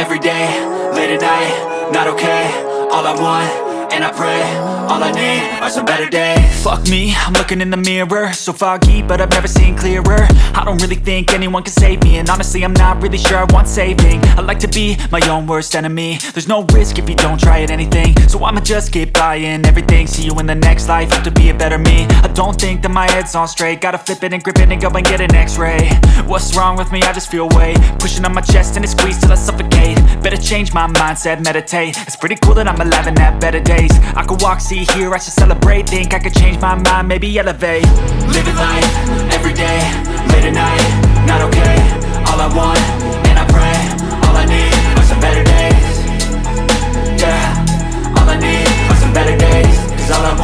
every day, late at night, not okay. All I want, and I pray, all I need are some better days. Fuck me, I'm looking in the mirror, so foggy, but I've never seen clearer. I don't really think anyone can save me, and honestly I'm not really sure I want saving. I like to be my own worst enemy. There's no risk if you don't try at anything, so I'ma just keep buying everything. See you in the next life, have to be a better me. I don't think that my head's on straight, gotta flip it and grip it and go and get an x-ray. What's wrong with me? I just feel weight pushing on my chest and it squeezes till I suffocate. Better change my mindset, meditate. It's pretty cool that I'm alive and have better days. I could walk, see, hear, I should celebrate. Think I could change my mind, maybe elevate. Living life, every day, late at night, not okay. All I want, and I pray, all I need are some better days. Yeah, all I need are some better days. Cause all I want